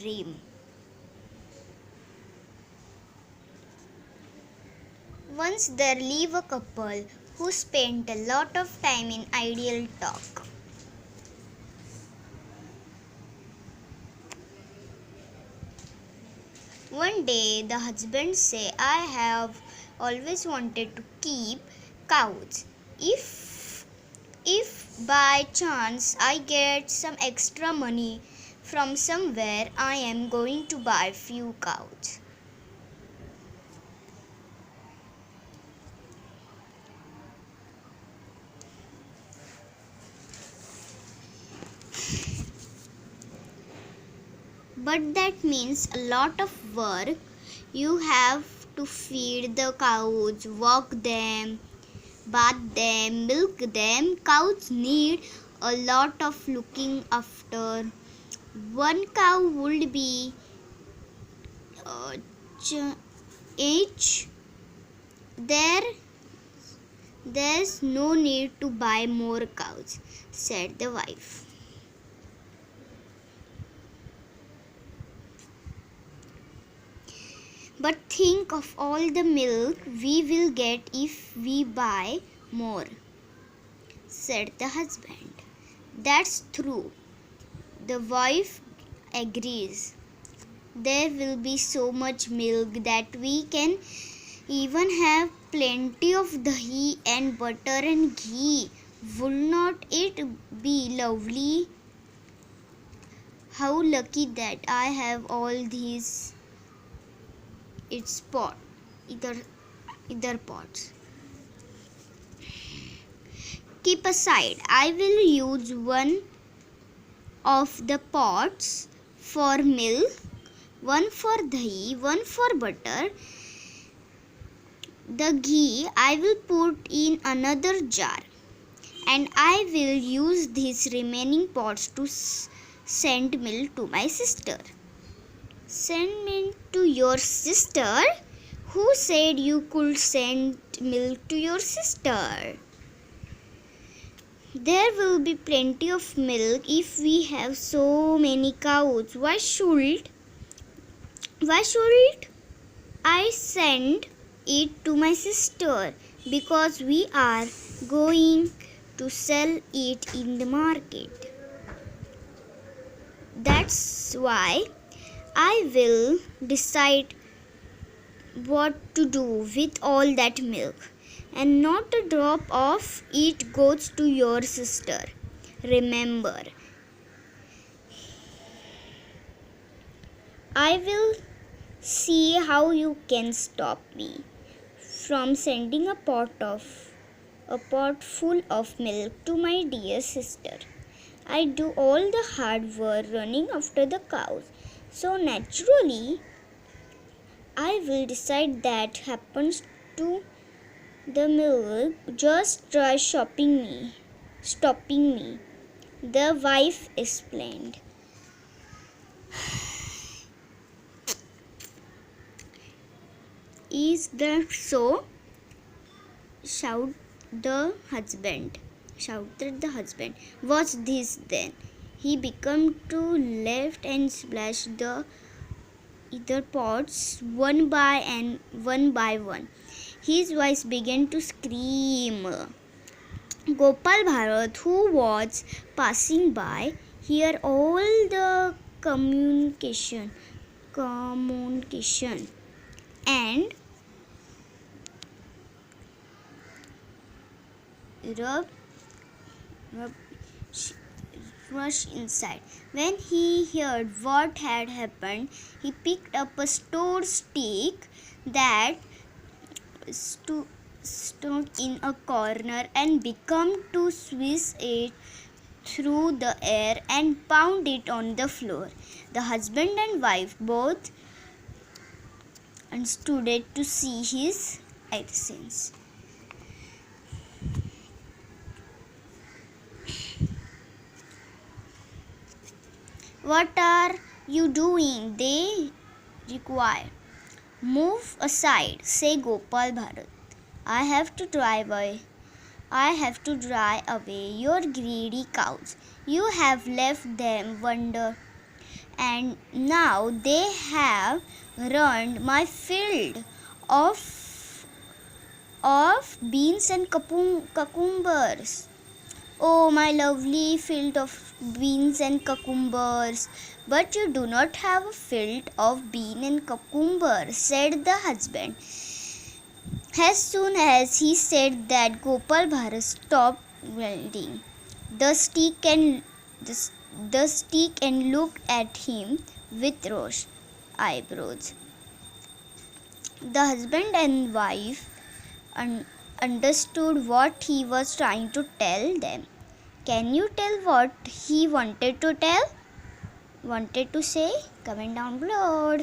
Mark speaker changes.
Speaker 1: dream. Once there lived a couple who spent a lot of time in idle talk. One day the husband said, I have always wanted to keep cows. If by chance I get some extra money from somewhere, I am going to buy few cows. But that means a lot of work. You have to feed the cows, walk them, bath them, milk them. Cows need a lot of looking after. One cow would be each. There's no need to buy more cows, said the wife. But think of all the milk we will get if we buy more, said the husband. That's true. The wife agrees. There will be so much milk that we can even have plenty of dahi and butter and ghee. Would not it be lovely? How lucky that I have all these either pots. Keep aside. I will use one of the pots for milk, one for dahi, one for butter. The ghee I will put in another jar, and I will use these remaining pots to send milk to my sister. Send milk to your sister? Who said you could send milk to your sister? There will be plenty of milk if we have so many cows. Why should I send it to my sister? Because we are going to sell it in the market. That's why I will decide what to do with all that milk, and not a drop of it goes to your sister. Remember, I will see how you can stop me from sending a pot full of milk to my dear sister. I do all the hard work running after the cows. So naturally, I will decide that happens to the milk. Just try stopping me, the wife explained. Is that so? shouted the husband. What's this then? He began to lift and splash the either pots one by one. His voice began to scream. Gopal Bharat, who was passing by, heard all the communication and rushed inside. When he heard what had happened, he picked up a store stick that stood in a corner and began to swish it through the air and pound it on the floor. The husband and wife both stood to see his actions. What are you doing? They required. Move aside, said Gopal Bharat. I have to drive away your greedy cows. You have left them wander and now they have ruined my field of beans and cucumbers. Oh, my lovely field of beans and cucumbers. But you do not have a field of bean and cucumber, said the husband. As soon as he said that, Gopal Bharat stopped welding the, the stick and looked at him with rosh eyebrows. The husband and wife understood what he was trying to tell them. Can you tell what he wanted to say? Comment down below.